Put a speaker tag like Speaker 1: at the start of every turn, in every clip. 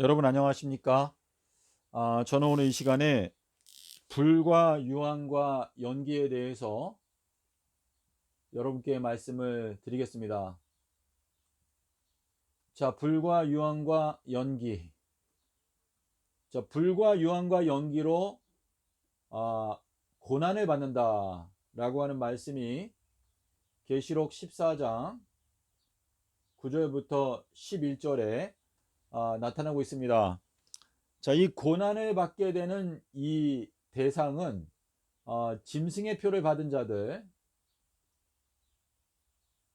Speaker 1: 여러분 안녕하십니까? 저는 오늘 이 시간에 불과 유황과 연기에 대해서 여러분께 말씀을 드리겠습니다. 자, 불과 유황과 연기. 자, 불과 유황과 연기로 고난을 받는다라고 하는 말씀이 계시록 14장 9절부터 11절에 나타나고 있습니다. 자, 이 고난을 받게 되는 이 대상은 짐승의 표를 받은 자들,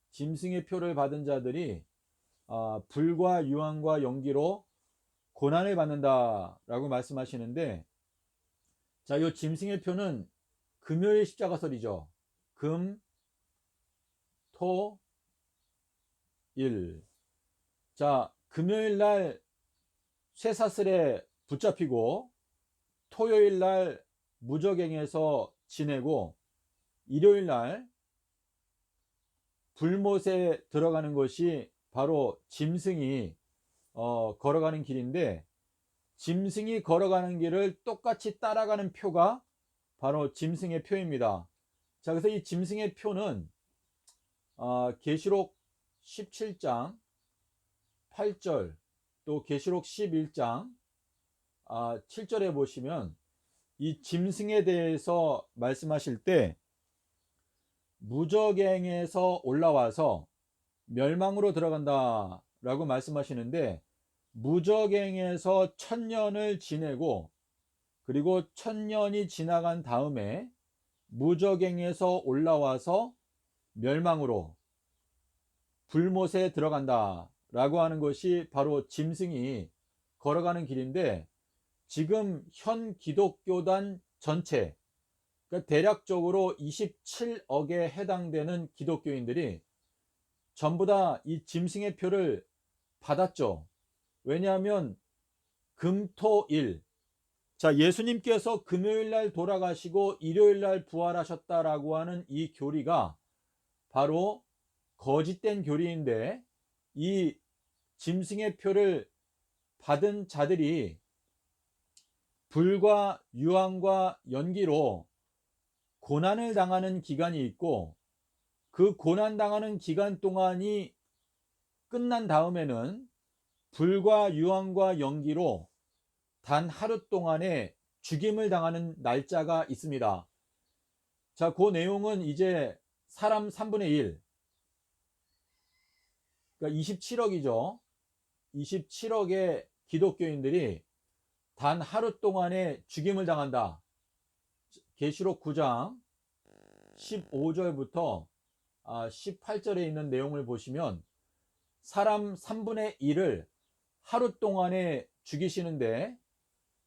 Speaker 1: 짐승의 표를 받은 자들이 불과 유황과 연기로 고난을 받는다라고 말씀하시는데, 자, 이 짐승의 표는 금요일 십자가설이죠. 금, 토, 일. 자, 금요일 날 쇠사슬에 붙잡히고 토요일 날 무저갱에서 지내고 일요일 날 불못에 들어가는 것이 바로 짐승이 걸어가는 길인데, 짐승이 걸어가는 길을 똑같이 따라가는 표가 바로 짐승의 표입니다. 자, 그래서 이 짐승의 표는 계시록 17장 8절 또 계시록 11장 7절에 보시면 이 짐승에 대해서 말씀하실 때 무저갱에서 올라와서 멸망으로 들어간다 라고 말씀하시는데, 무저갱에서 1000년을 지내고 그리고 1000년이 지나간 다음에 무저갱에서 올라와서 멸망으로 불못에 들어간다 라고 하는 것이 바로 짐승이 걸어가는 길인데, 지금 현 기독교단 전체, 그러니까 대략적으로 27억에 해당되는 기독교인들이 전부 다 이 짐승의 표를 받았죠. 왜냐하면 금토일, 자, 예수님께서 금요일 날 돌아가시고 일요일 날 부활하셨다라고 하는 이 교리가 바로 거짓된 교리인데, 이 짐승의 표를 받은 자들이 불과 유황과 연기로 고난을 당하는 기간이 있고, 그 고난 당하는 기간 동안이 끝난 다음에는 불과 유황과 연기로 단 하루 동안에 죽임을 당하는 날짜가 있습니다. 자, 그 내용은 이제 사람 3분의 1, 그러니까 27억이죠. 27억의 기독교인들이 단 하루 동안에 죽임을 당한다. 계시록 9장 15절부터 18절에 있는 내용을 보시면 사람 3분의 1을 하루 동안에 죽이시는데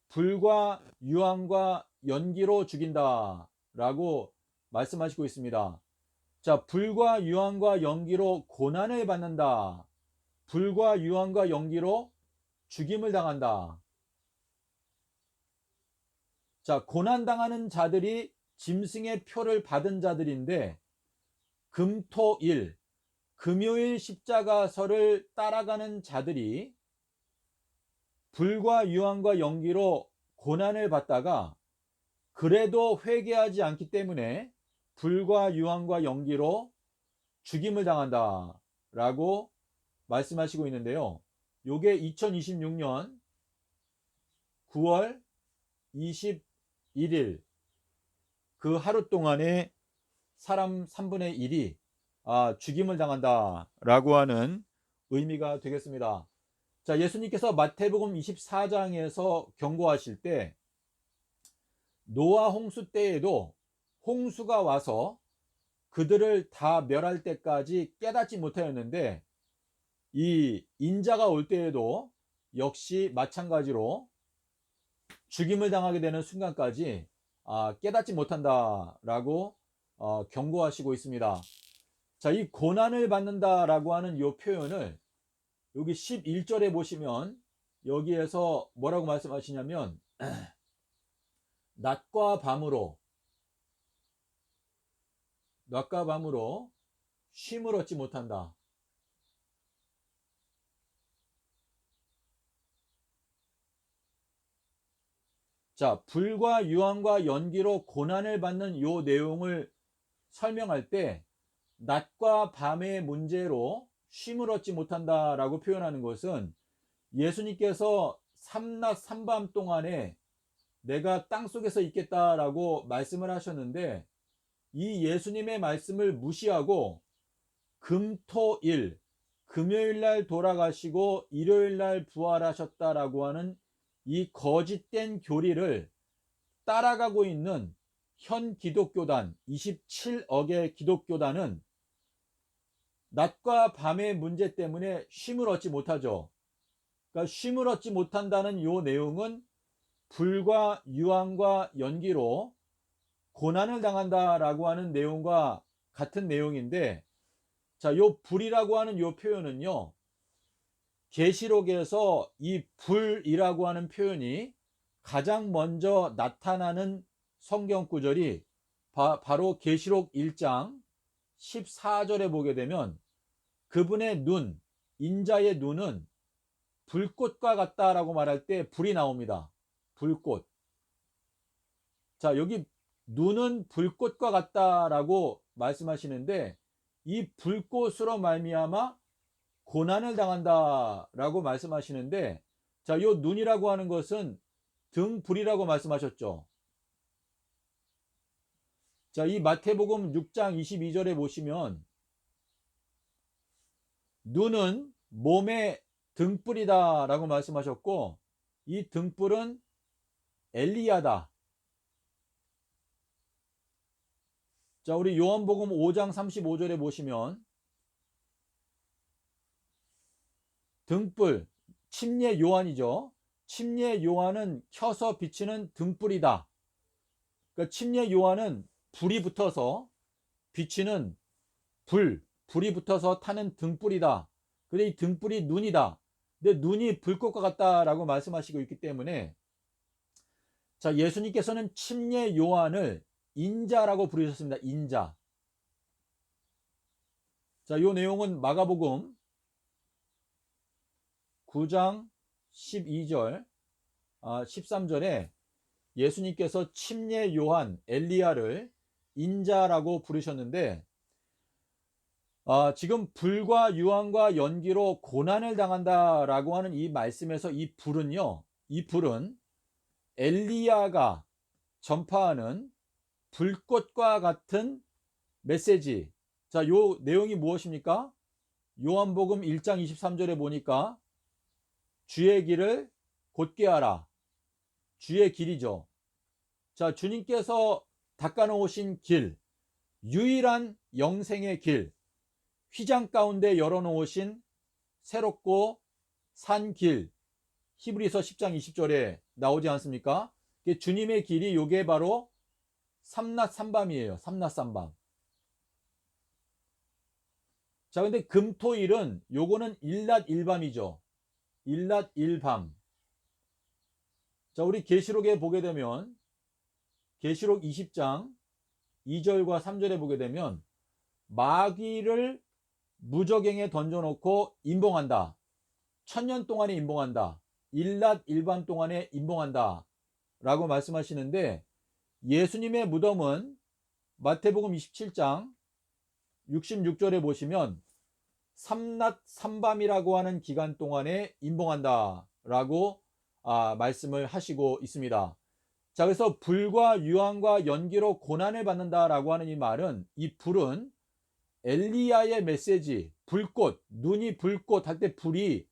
Speaker 1: 불과 유황과 연기로 죽인다 라고 말씀하시고 있습니다. 자, 불과 유황과 연기로 고난을 받는다, 불과 유황과 연기로 죽임을 당한다. 자, 고난당하는 자들이 짐승의 표를 받은 자들인데, 금토일, 금요일 십자가설을 따라가는 자들이 불과 유황과 연기로 고난을 받다가 그래도 회개하지 않기 때문에 불과 유황과 연기로 죽임을 당한다 라고 말씀하시고 있는데요. 요게 2026년 9월 21일 그 하루 동안에 사람 3분의 1이 죽임을 당한다 라고 하는 의미가 되겠습니다. 자, 예수님께서 마태복음 24장에서 경고하실 때 노아 홍수 때에도 홍수가 와서 그들을 다 멸할 때까지 깨닫지 못하였는데, 이 인자가 올 때에도 역시 마찬가지로 죽임을 당하게 되는 순간까지 깨닫지 못한다라고 경고하시고 있습니다. 자, 이 고난을 받는다라고 하는 이 표현을 여기 11절에 보시면 여기에서 뭐라고 말씀하시냐면 낮과 밤으로 쉼을 얻지 못한다. 자, 불과 유황과 연기로 고난을 받는 요 내용을 설명할 때 낮과 밤의 문제로 쉼을 얻지 못한다라고 표현하는 것은 예수님께서 삼낮 삼밤 동안에 내가 땅속에서 있겠다라고 말씀을 하셨는데, 이 예수님의 말씀을 무시하고 금토일, 금요일 날 돌아가시고 일요일 날 부활하셨다라고 하는 이 거짓된 교리를 따라가고 있는 현 기독교단 27억의 기독교단은 낮과 밤의 문제 때문에 쉼을 얻지 못하죠. 그러니까 쉼을 얻지 못한다는 요 내용은 불과 유황과 연기로 고난을 당한다라고 하는 내용과 같은 내용인데, 자, 요 불이라고 하는 요 표현은요, 계시록에서 이 불이라고 하는 표현이 가장 먼저 나타나는 성경 구절이 바로 계시록 1장 14절에 보게 되면 그분의 눈, 인자의 눈은 불꽃과 같다라고 말할 때 불이 나옵니다. 불꽃. 자, 여기 눈은 불꽃과 같다라고 말씀하시는데, 이 불꽃으로 말미암아 고난을 당한다라고 말씀하시는데, 자, 요 눈이라고 하는 것은 등불이라고 말씀하셨죠. 자, 이 마태복음 6장 22절에 보시면 눈은 몸의 등불이다 라고 말씀하셨고, 이 등불은 엘리야다. 자, 우리 요한복음 5장 35절에 보시면 등불, 침례 요한이죠. 침례 요한은 켜서 비치는 등불이다. 그러니까 침례 요한은 불이 붙어서 비치는 불이 붙어서 타는 등불이다. 근데 이 등불이 눈이다. 근데 눈이 불꽃과 같다라고 말씀하시고 있기 때문에, 자, 예수님께서는 침례 요한을 인자라고 부르셨습니다. 인자. 자, 요 내용은 마가복음 9장 12절, 13절에 예수님께서 침례 요한 엘리야를 인자라고 부르셨는데, 지금 불과 유황과 연기로 고난을 당한다라고 하는 이 말씀에서 이 불은요, 이 불은 엘리야가 전파하는 불꽃과 같은 메시지. 자, 요 내용이 무엇입니까? 요한복음 1장 23절에 보니까 주의 길을 곧게 하라. 주의 길이죠. 자, 주님께서 닦아놓으신 길, 유일한 영생의 길, 휘장 가운데 열어놓으신 새롭고 산 길, 히브리서 10장 20절에 나오지 않습니까? 주님의 길이 요게 바로 삼낮 삼밤이에요. 삼낮 삼밤. 자, 근데 금토일은 요거는 일낮 일밤이죠. 일낮 일밤. 자, 우리 계시록에 보게 되면 계시록 20장 2절과 3절에 보게 되면 마귀를 무저갱에 던져놓고 임봉한다. 1000년 동안에 임봉한다. 일낮 일밤 동안에 임봉한다 라고 말씀하시는데, 예수님의 무덤은 마태복음 27장 66절에 보시면 삼낮 삼밤이라고 하는 기간 동안에 임봉한다 라고 말씀을 하시고 있습니다. 자, 그래서 불과 유황과 연기로 고난을 받는다 라고 하는 이 말은, 이 불은 엘리야의 메시지, 불꽃, 눈이 불꽃 할 때 불이,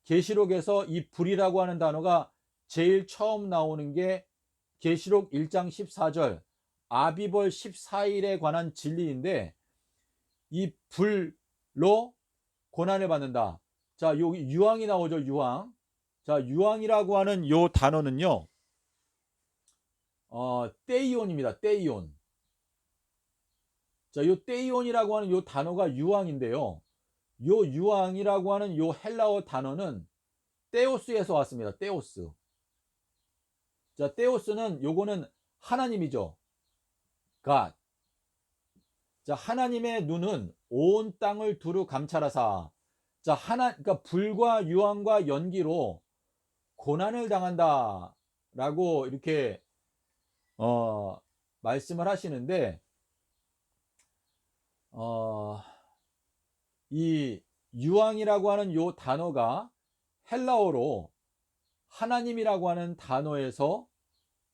Speaker 1: 계시록에서 이 불이라고 하는 단어가 제일 처음 나오는 게 계시록 1장 14절 아비벌 14일에 관한 진리인데, 이 불로 고난을 받는다. 자, 여기 유황이 나오죠. 유황. 자, 유황이라고 하는 요 단어는요, 떼이온입니다. 떼이온. 자, 요 떼이온이라고 하는 요 단어가 유황인데요, 요 유황이라고 하는 요 헬라어 단어는 떼오스에서 왔습니다. 떼오스. 자, 떼오스는 요거는 하나님이죠. God. 자, 하나님의 눈은 온 땅을 두루 감찰하사. 자, 그러니까 불과 유황과 연기로 고난을 당한다 라고 이렇게 말씀을 하시는데, 이 유황이라고 하는 요 단어가 헬라어로 하나님이라고 하는 단어에서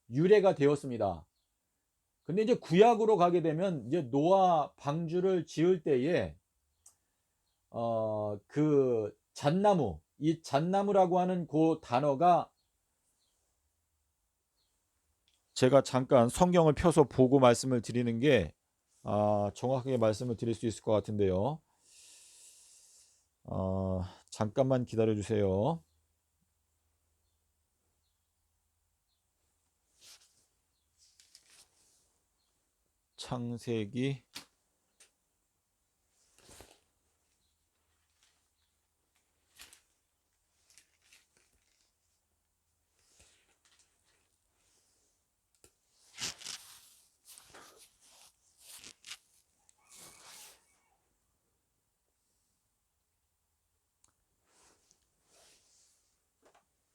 Speaker 1: 유래가 되었습니다. 근데 이제 구약으로 가게 되면 이제 노아 방주를 지을 때에 그 잣나무, 이 잣나무라고 하는 그 단어가, 제가 잠깐 성경을 펴서 보고 말씀을 드리는 게 정확하게 말씀을 드릴 수 있을 것 같은데요. 잠깐만 기다려 주세요. 창세기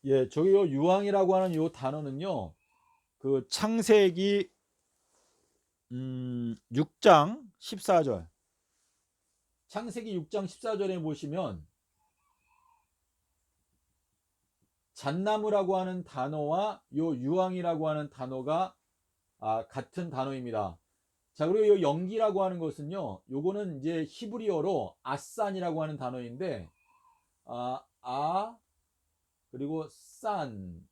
Speaker 1: 예, 저기 요 유황이라고 하는 요 단어는요, 그 창세기 6장 14절, 창세기 6장 14절에 보시면 잣나무라고 하는 단어와 요 유황이라고 하는 단어가 같은 단어입니다. 자, 그리고 요 연기라고 하는 것은요, 요거는 이제 히브리어로 아산이라고 하는 단어인데, 그리고 산,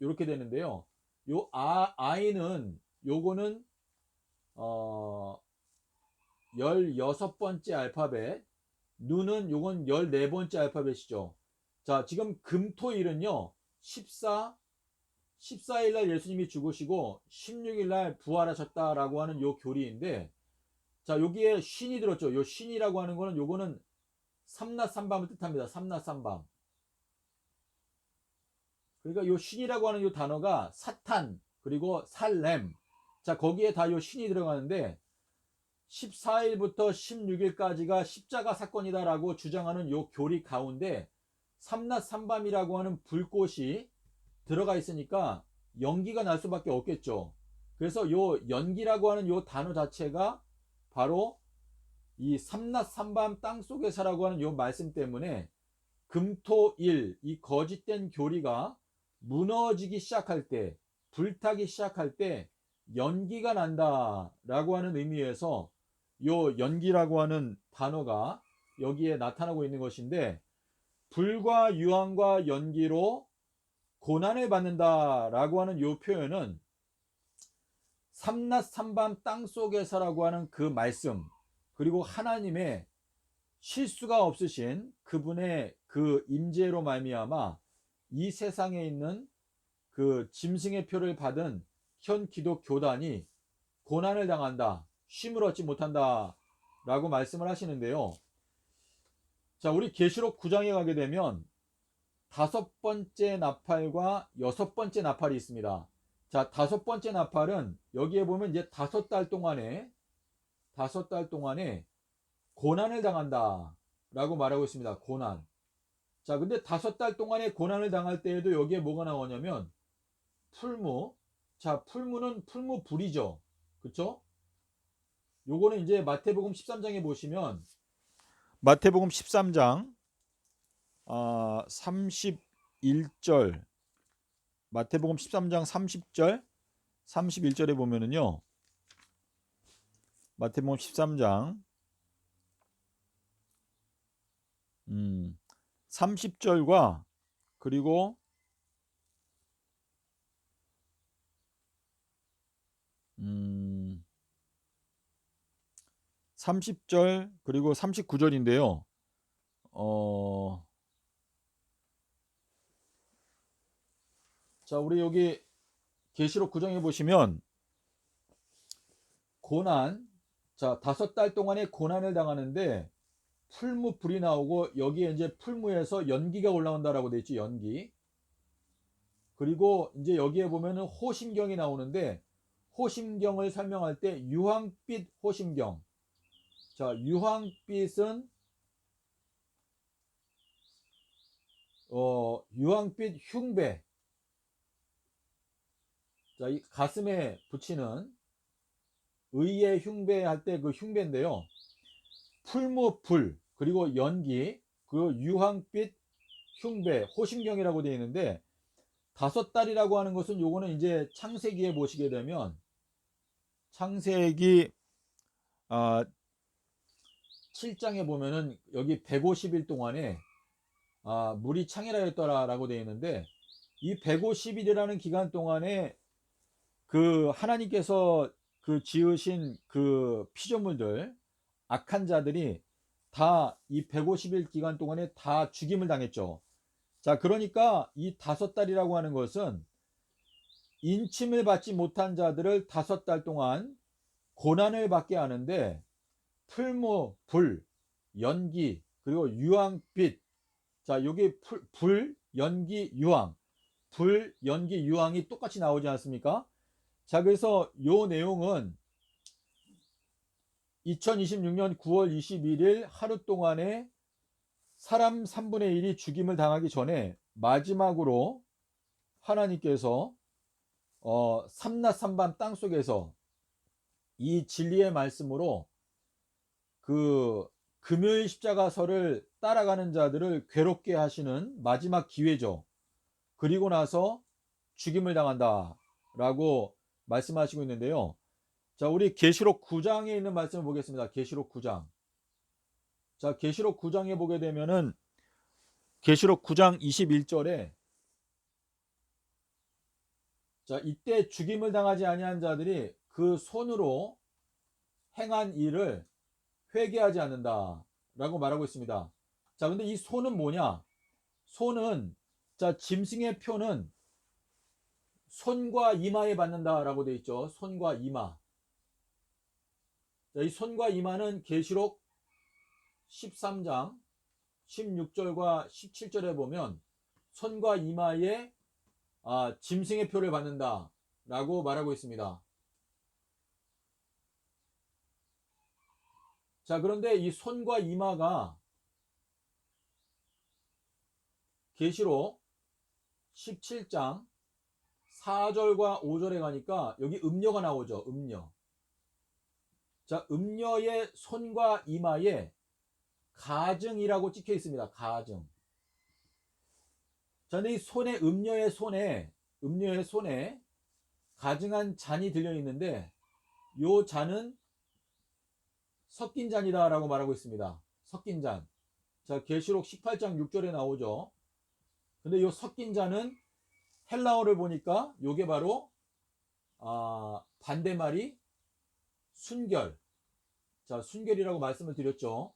Speaker 1: 요렇게 되는데요. 요 아이는 요거는 16번째 알파벳, 누는 요건 14번째 알파벳이죠. 자, 지금 금토일은요, 14일날 예수님이 죽으시고 16일날 부활하셨다라고 하는 요 교리인데, 자, 여기에 신이 들었죠. 요 신이라고 하는 거는 요거는 삼낮삼밤을 뜻합니다. 삼낮삼밤. 그러니까 요 신이라고 하는 요 단어가 사탄, 그리고 살렘. 자, 거기에 다 요 신이 들어가는데, 14일부터 16일까지가 십자가 사건이다라고 주장하는 요 교리 가운데 삼낮삼밤이라고 하는 불꽃이 들어가 있으니까 연기가 날 수밖에 없겠죠. 그래서 요 연기라고 하는 요 단어 자체가 바로 이 삼낮삼밤 땅속에서라고 하는 요 말씀 때문에 금토일, 이 거짓된 교리가 무너지기 시작할 때, 불타기 시작할 때 연기가 난다라고 하는 의미에서 요 연기라고 하는 단어가 여기에 나타나고 있는 것인데, 불과 유황과 연기로 고난을 받는다라고 하는 요 표현은 삼낮삼밤 땅속에서라고 하는 그 말씀, 그리고 하나님의 실수가 없으신 그분의 그 임재로 말미암아 이 세상에 있는 그 짐승의 표를 받은 현 기독 교단이 고난을 당한다, 쉼을 얻지 못한다 라고 말씀을 하시는데요. 자, 우리 계시록 9장에 가게 되면 5번째 나팔과 6번째 나팔이 있습니다. 자, 5번째 나팔은 여기에 보면 이제 5달 동안에 고난을 당한다 라고 말하고 있습니다. 고난. 자, 근데 5달 동안에 고난을 당할 때에도 여기에 뭐가 나오냐면 풀무. 자, 풀무는 풀무불이죠. 그쵸? 요거는 이제 마태복음 13장에 보시면, 마태복음 13장 31절, 마태복음 13장 30절 31절에 보면은요, 마태복음 13장 30절과 그리고 30절 그리고 39절인데요. 자, 우리 여기 계시록 9장에 보시면 고난, 자, 5달 동안에 고난을 당하는데 풀무 불이 나오고 여기에 이제 풀무에서 연기가 올라온다라고 되어 있죠. 연기. 그리고 이제 여기에 보면은 호심경이 나오는데, 호심경을 설명할 때 유황빛 호심경. 자, 유황빛은 유황빛 흉배. 자, 이 가슴에 붙이는 의의 흉배할 때 그 흉배인데요. 풀무 불, 그리고 연기, 그 유황빛 흉배, 호심경이라고 되어 있는데, 다섯 달이라고 하는 것은 요거는 이제 창세기에 보시게 되면 창세기 7장에 보면은 여기 150일 동안에 물이 창이라였더라라고 되어 있는데, 이 150일이라는 기간 동안에 그 하나님께서 그 지으신 그 피조물들, 악한 자들이 다 이 150일 기간 동안에 다 죽임을 당했죠. 자, 그러니까 이 다섯 달이라고 하는 것은 인침을 받지 못한 자들을 다섯 달 동안 고난을 받게 하는데, 풀무, 불, 연기, 그리고 유황빛. 자, 여기 불, 연기, 유황. 불, 연기, 유황이 똑같이 나오지 않습니까? 자, 그래서 요 내용은 2026년 9월 21일 하루 동안에 사람 3분의 1이 죽임을 당하기 전에 마지막으로 하나님께서 삼낮 삼밤 땅속에서 이 진리의 말씀으로 그 금요일 십자가서를 따라가는 자들을 괴롭게 하시는 마지막 기회죠. 그리고 나서 죽임을 당한다 라고 말씀하시고 있는데요. 자, 우리 계시록 9장에 있는 말씀을 보겠습니다. 계시록 9장. 자, 계시록 9장에 보게 되면은 계시록 9장 21절에 자, 이때 죽임을 당하지 아니한 자들이 그 손으로 행한 일을 회개하지 않는다 라고 말하고 있습니다. 자, 근데 이 손은 뭐냐? 손은, 자, 짐승의 표는 손과 이마에 받는다 라고 되어 있죠. 손과 이마. 자, 이 손과 이마는 계시록 13장 16절과 17절에 보면 손과 이마에 짐승의 표를 받는다 라고 말하고 있습니다. 자, 그런데 이 손과 이마가 계시록 17장 4절과 5절에 가니까 여기 음녀가 나오죠. 음녀. 자, 음녀의 손과 이마에 가증이라고 찍혀 있습니다. 가증. 자, 근데 이 손에, 음녀의 손에 가증한 잔이 들려 있는데, 요 잔은 섞인 잔이다 라고 말하고 있습니다. 섞인 잔. 자, 계시록 18장 6절에 나오죠. 근데 요 섞인 잔은 헬라어를 보니까 요게 바로 반대말이 순결. 자, 순결이라고 말씀을 드렸죠.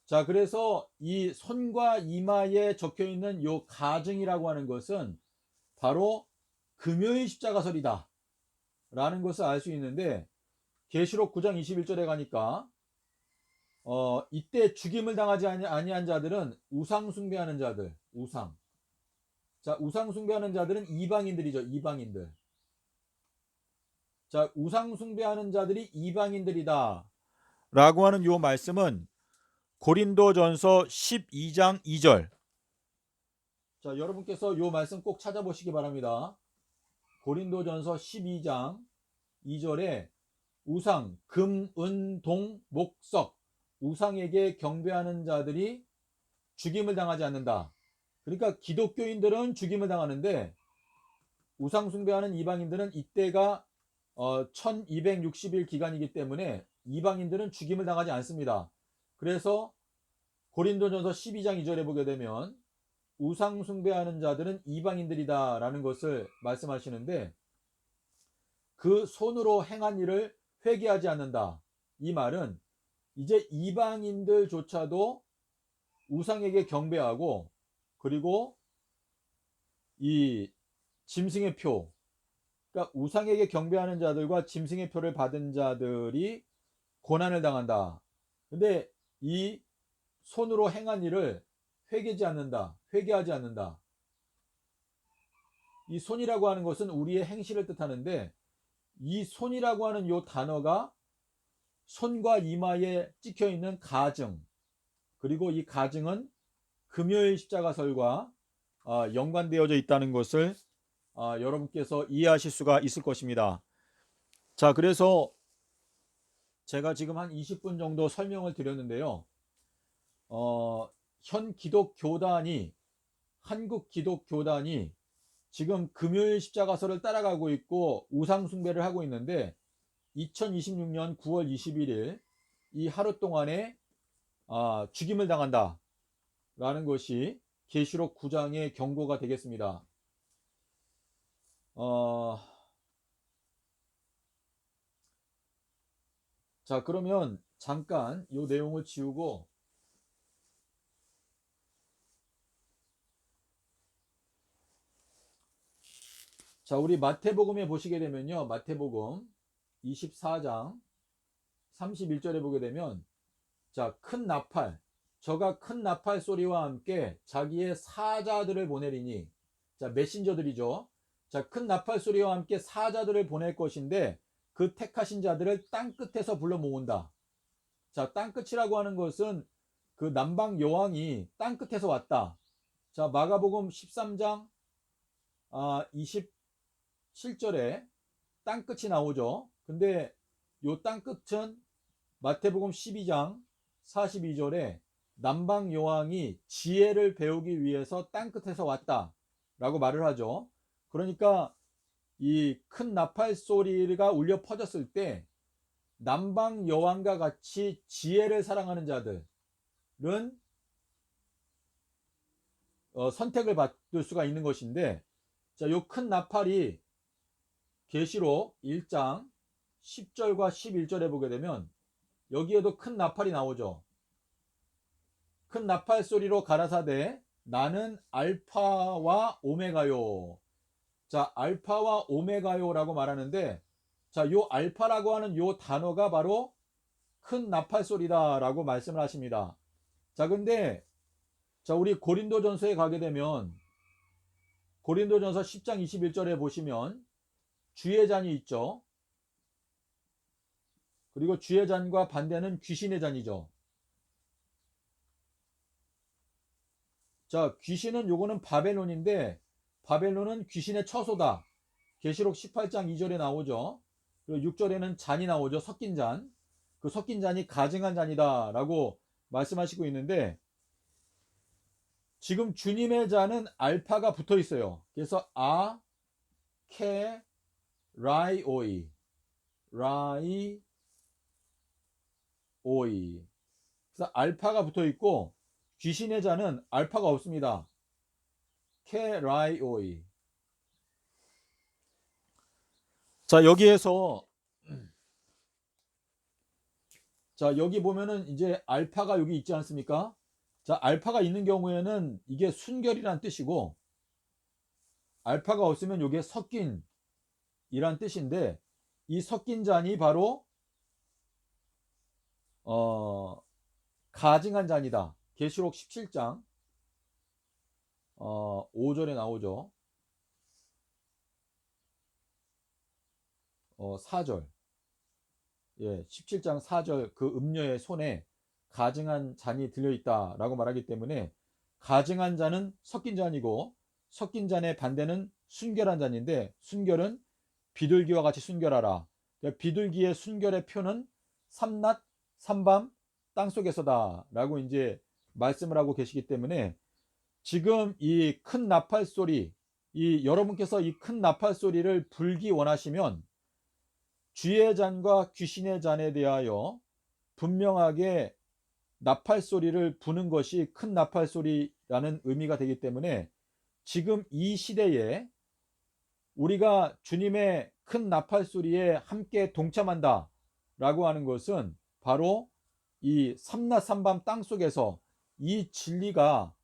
Speaker 1: 자, 그래서 이 손과 이마에 적혀 있는 요 가증이라고 하는 것은 바로 금요일 십자가설이다 라는 것을 알 수 있는데, 계시록 9장 21절에 가니까 이때 죽임을 당하지 아니한 자들은 우상 숭배하는 자들, 우상. 자, 우상 숭배하는 자들은 이방인들이죠. 이방인들. 자, 우상 숭배하는 자들이 이방인들이다 라고 하는 요 말씀은 고린도전서 12장 2절. 자, 여러분께서 요 말씀 꼭 찾아보시기 바랍니다. 고린도전서 12장 2절에 우상, 금, 은, 동, 목석, 우상에게 경배하는 자들이 죽임을 당하지 않는다. 그러니까 기독교인들은 죽임을 당하는데 우상 숭배하는 이방인들은 이때가 1260일 기간이기 때문에 이방인들은 죽임을 당하지 않습니다. 그래서 고린도전서 12장 2절에 보게 되면 우상 숭배하는 자들은 이방인들이다 라는 것을 말씀하시는데, 그 손으로 행한 일을 회개하지 않는다. 이 말은 이제 이방인들조차도 우상에게 경배하고, 그리고 이 짐승의 표, 그러니까 우상에게 경배하는 자들과 짐승의 표를 받은 자들이 고난을 당한다. 근데 이 손으로 행한 일을 회개하지 않는다. 이 손이라고 하는 것은 우리의 행실을 뜻하는데, 이 손이라고 하는 이 단어가 손과 이마에 찍혀 있는 가증, 그리고 이 가증은 금요일 십자가설과 연관되어져 있다는 것을 여러분께서 이해하실 수가 있을 것입니다. 자, 그래서 제가 지금 한 20분 정도 설명을 드렸는데요. 현 기독교단이, 한국 기독교단이 지금 금요일 십자가서를 따라가고 있고 우상숭배를 하고 있는데 2026년 9월 21일 이 하루 동안에 죽임을 당한다 라는 것이 계시록 9장의 경고가 되겠습니다. 자, 그러면 잠깐 이 내용을 지우고 자, 우리 마태복음에 보시게 되면요. 마태복음 24장 31절에 보게 되면 자, 큰 나팔, 저가 큰 나팔 소리와 함께 자기의 사자들을 보내리니, 자, 메신저들이죠. 자, 큰 나팔 소리와 함께 사자들을 보낼 것인데 그 택하신 자들을 땅 끝에서 불러 모은다. 자, 땅 끝이라고 하는 것은 그 남방 여왕이 땅 끝에서 왔다. 자, 마가복음 13장 27절에 땅 끝이 나오죠. 근데 요 땅 끝은 마태복음 12장 42절에 남방 여왕이 지혜를 배우기 위해서 땅 끝에서 왔다 라고 말을 하죠. 그러니까 이 큰 나팔 소리가 울려 퍼졌을 때 남방 여왕과 같이 지혜를 사랑하는 자들은 선택을 받을 수가 있는 것인데, 자, 요 큰 나팔이 계시록 1장 10절과 11절에 보게 되면 여기에도 큰 나팔이 나오죠. 큰 나팔 소리로 가라사대 나는 알파와 오메가요. 자, 알파와 오메가요라고 말하는데, 자, 요 알파라고 하는 요 단어가 바로 큰 나팔 소리다라고 말씀을 하십니다. 자, 근데 자, 우리 고린도전서에 가게 되면 고린도전서 10장 21절에 보시면 주의 잔이 있죠. 그리고 주의 잔과 반대는 귀신의 잔이죠. 자, 귀신은 요거는 바벨론인데 바벨론은 귀신의 처소다. 계시록 18장 2절에 나오죠. 그리고 6절에는 잔이 나오죠. 섞인 잔. 그 섞인 잔이 가증한 잔이다 라고 말씀하시고 있는데, 지금 주님의 잔은 알파가 붙어 있어요. 그래서 케 라이오이 그래서 알파가 붙어 있고 귀신의 잔은 알파가 없습니다. 케라이오이. 자, 여기에서 자, 여기 보면은 이제 알파가 여기 있지 않습니까? 자, 알파가 있는 경우에는 이게 순결이란 뜻이고, 알파가 없으면 이게 섞인 이란 뜻인데, 이 섞인 잔이 바로 가증한 잔이다. 계시록 17장 5절에 나오죠. 4절. 예, 17장 4절 그 음녀의 손에 가증한 잔이 들려있다라고 말하기 때문에 가증한 잔은 섞인 잔이고 섞인 잔의 반대는 순결한 잔인데, 순결은 비둘기와 같이 순결하라. 비둘기의 순결의 표는 삼낮 삼밤 땅속에서다 라고 이제 말씀을 하고 계시기 때문에, 지금 이 큰 나팔 소리, 여러분께서 이 큰 나팔 소리를 불기 원하시면 쥐의 잔과 귀신의 잔에 대하여 분명하게 나팔 소리를 부는 것이 큰 나팔 소리라는 의미가 되기 때문에, 지금 이 시대에 우리가 주님의 큰 나팔 소리에 함께 동참한다 라고 하는 것은 바로 이 삼낮 삼밤 땅속에서 이 진리가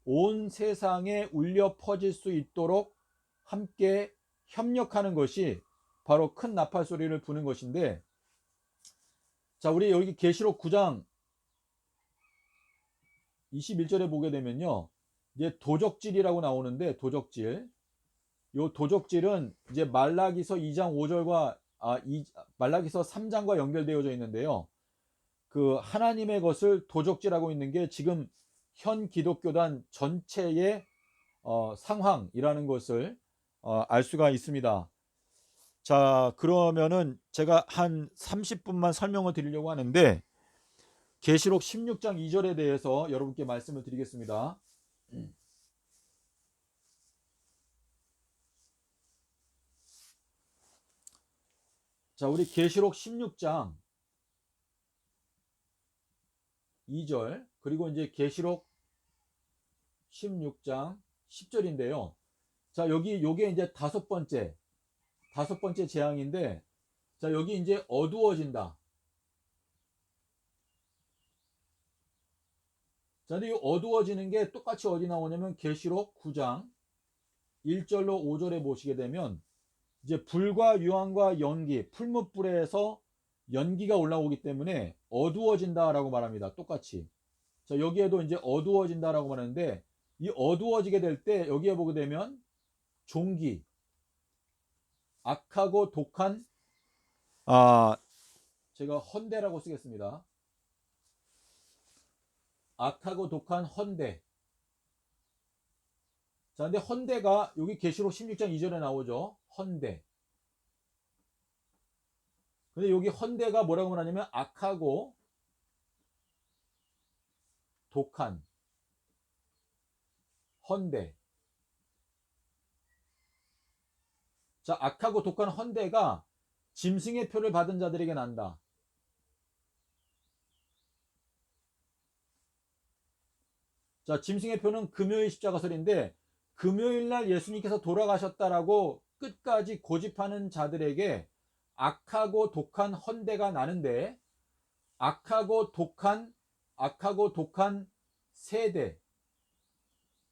Speaker 1: 온 세상에 울려 퍼질 수 있도록 함께 협력하는 것이 바로 큰 나팔 소리를 부는 것인데, 자, 우리 여기 계시록 9장 21절에 보게 되면요, 이제 도적질이라고 나오는데, 도적질, 요 도적질은 이제 말라기서 2장 5절과 말라기서 3장과 연결되어져 있는데요, 그 하나님의 것을 도적질하고 있는 게 지금 현 기독교단 전체의 상황이라는 것을 알 수가 있습니다. 자, 그러면은 제가 한 30분만 설명을 드리려고 하는데 계시록 16장 2절에 대해서 여러분께 말씀을 드리겠습니다. 자, 우리 계시록 16장 2절 그리고 이제 계시록 16장 10절인데요. 자, 여기 요게 이제 다섯 번째 재앙인데, 자, 여기 이제 어두워진다. 자, 근데 이 어두워지는 게 똑같이 어디 나오냐면 계시록 9장 1절로 5절에 보시게 되면 이제 불과 유황과 연기, 풀무불에서 연기가 올라오기 때문에 어두워진다라고 말합니다. 똑같이. 자, 여기에도 이제 어두워진다라고 말하는데, 이 어두워지게 될 때 여기에 보게 되면 종기, 악하고 독한, 제가 헌대라고 쓰겠습니다. 악하고 독한 헌대. 자, 근데 헌대가 여기 계시록 16장 2절에 나오죠. 헌대. 근데 여기 헌대가 뭐라고 말하냐면 악하고 독한 헌대. 자, 악하고 독한 헌대가 짐승의 표를 받은 자들에게 난다. 자, 짐승의 표는 금요일 십자가설인데, 금요일 날 예수님께서 돌아가셨다라고 끝까지 고집하는 자들에게 악하고 독한 헌대가 나는데, 악하고 독한 세대,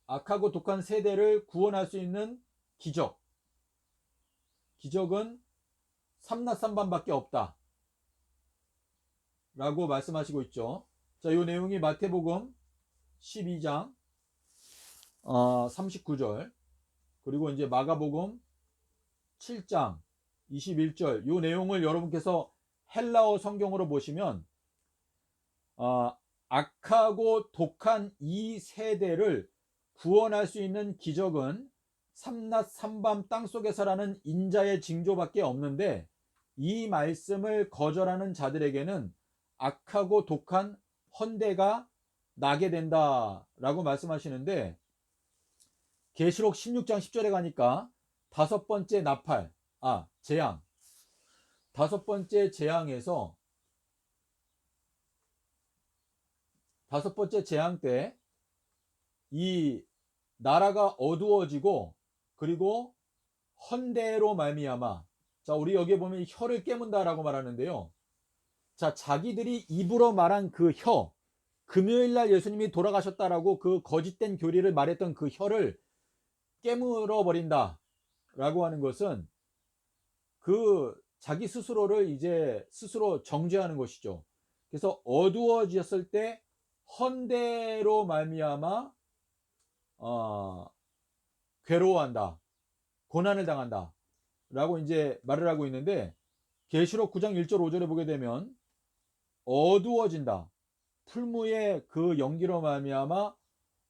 Speaker 1: 악하고 독한 세대를 구원할 수 있는 기적은 삼라삼반밖에 없다 라고 말씀하시고 있죠. 자, 이 내용이 마태복음 12장 39절, 그리고 이제 마가복음 7장 21절, 이 내용을 여러분께서 헬라어 성경으로 보시면 악하고 독한 이 세대를 구원할 수 있는 기적은 삼낮 삼밤 땅속에서라는 인자의 징조밖에 없는데, 이 말씀을 거절하는 자들에게는 악하고 독한 헌대가 나게 된다라고 말씀하시는데, 계시록 16장 10절에 가니까 다섯 번째 재앙, 다섯 번째 재앙에서 다섯 번째 재앙 때 이 나라가 어두워지고, 그리고 헌대로 말미암아, 자, 우리 여기에 보면 혀를 깨문다라고 말하는데요. 자, 자기들이 입으로 말한 그 혀, 금요일날 예수님이 돌아가셨다라고 그 거짓된 교리를 말했던 그 혀를 깨물어 버린다 라고 하는 것은 그 자기 스스로를 이제 스스로 정죄하는 것이죠. 그래서 어두워졌을 때 헌대로 말미암아 괴로워한다, 고난을 당한다 라고 이제 말을 하고 있는데, 계시록 9장 1절 5절에 보게 되면 어두워진다, 풀무의 그 연기로 말미암아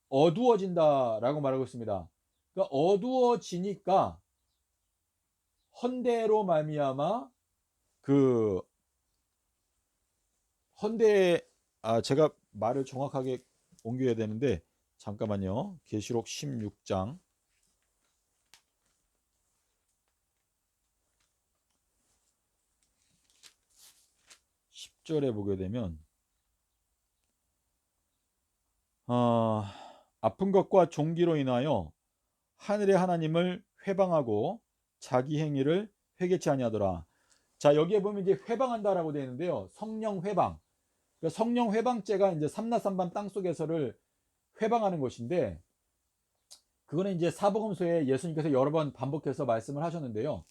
Speaker 1: 어두워진다 라고 말하고 있습니다. 그러니까 어두워지니까 헌대로 말미암아 그 헌대, 제가 말을 정확하게 옮겨야 되는데 잠깐만요. 계시록 16장 10절에 보게 되면 아픈 것과 종기로 인하여 하늘의 하나님을 회방하고 자기 행위를 회개치 아니하더라. 자, 여기에 보면 이제 회방한다라고 되어 있는데요. 성령 회방. 그러니까 성령 회방죄가 이제 삼라삼밤 땅속에서를 회방하는 것인데, 그거는 이제 사복음서에 예수님께서 여러 번 반복해서 말씀을 하셨는데요.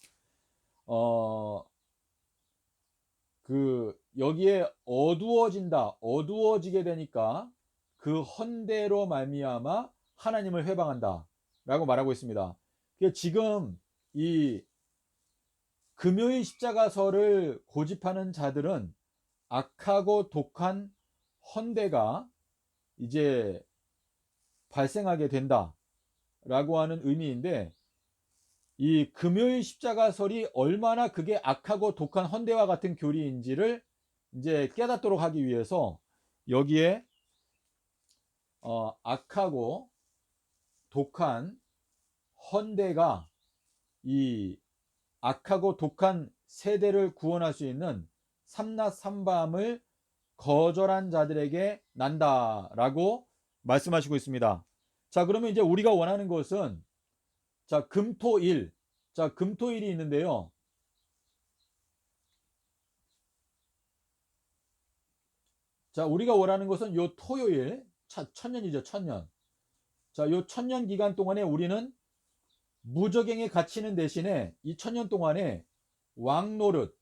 Speaker 1: 여기에 어두워지게 되니까 그 헌대로 말미암아 하나님을 회방한다라고 말하고 있습니다. 지금 이 금요일 십자가설을 고집하는 자들은 악하고 독한 헌대가 이제 발생하게 된다라고 하는 의미인데, 이 금요일 십자가설이 얼마나 그게 악하고 독한 헌대와 같은 교리인지를 이제 깨닫도록 하기 위해서 여기에 악하고 독한 헌대가 이 악하고 독한 세대를 구원할 수 있는 삼낮 삼밤을 거절한 자들에게 난다라고 말씀하시고 있습니다. 자, 그러면 이제 우리가 원하는 것은 자, 금토일. 자, 금토일이 있는데요. 자, 우리가 원하는 것은 요 토요일, 천년이죠, 천년. 자, 요 천년 기간 동안에 우리는 무적행에 갇히는 대신에 이 천년 동안에 왕노릇.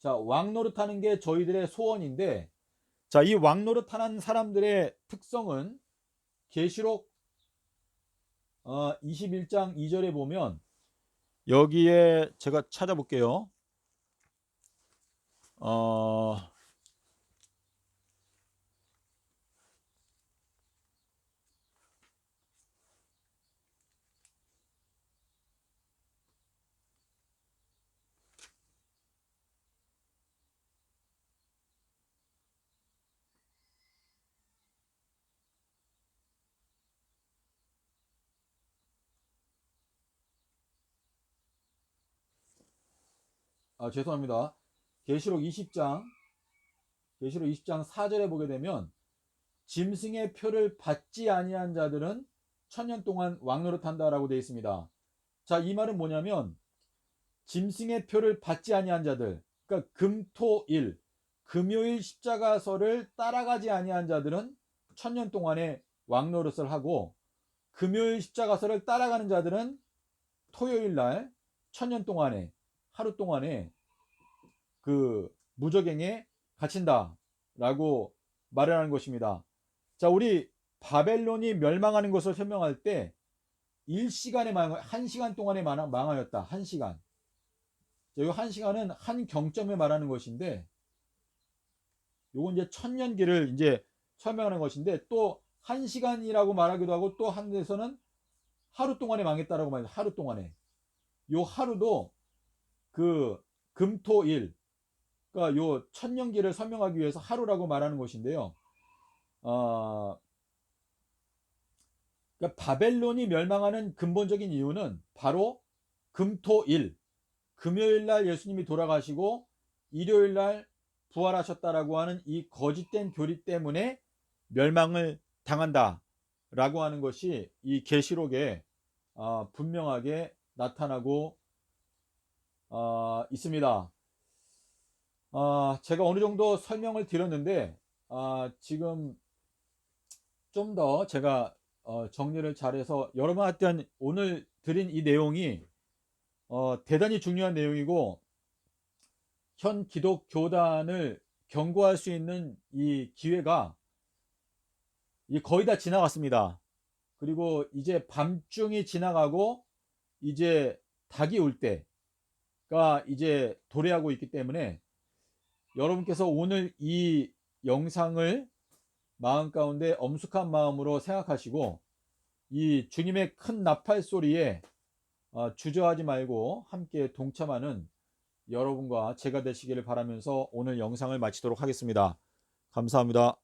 Speaker 1: 자, 왕노릇 하는 게 저희들의 소원인데, 자, 이 왕노릇 하는 사람들의 특성은 계시록 21장 2절에 보면 여기에 제가 찾아볼게요. 죄송합니다. 계시록 20장 4절에 보게 되면 짐승의 표를 받지 아니한 자들은 천년 동안 왕노릇한다라고 되어 있습니다. 자, 이 말은 뭐냐면 짐승의 표를 받지 아니한 자들, 그러니까 금토일, 금요일 십자가설을 따라가지 아니한 자들은 천년 동안의 왕노릇을 하고, 금요일 십자가설을 따라가는 자들은 토요일 날 천년 동안에 하루 동안에 그 무적행에 갇힌다라고 말을 하는 것입니다. 자, 우리 바벨론이 멸망하는 것을 설명할 때 1시간에 1시간 동안에 망하였다. 1시간. 이 1시간은 한 경점에 말하는 것인데, 요건 이제 천년기를 이제 설명하는 것인데, 또 1시간이라고 말하기도 하고, 또 한 데서는 하루 동안에 망했다라고 말해요. 하루 동안에. 요 하루도 그 금토일, 그러니까 요 천년기를 설명하기 위해서 하루라고 말하는 것인데요. 그러니까 바벨론이 멸망하는 근본적인 이유는 바로 금토일, 금요일 날 예수님이 돌아가시고 일요일 날 부활하셨다라고 하는 이 거짓된 교리 때문에 멸망을 당한다라고 하는 것이 이 계시록에 분명하게 나타나고 있습니다. 제가 어느 정도 설명을 드렸는데 지금 좀 더 제가 정리를 잘해서 여러분한테 오늘 드린 이 내용이 대단히 중요한 내용이고, 현 기독교단을 경고할 수 있는 이 기회가 거의 다 지나갔습니다. 그리고 이제 밤중이 지나가고 이제 닭이 올 때가 이제 도래하고 있기 때문에 여러분께서 오늘 이 영상을 마음 가운데 엄숙한 마음으로 생각하시고 이 주님의 큰 나팔 소리에 주저하지 말고 함께 동참하는 여러분과 제가 되시기를 바라면서 오늘 영상을 마치도록 하겠습니다. 감사합니다.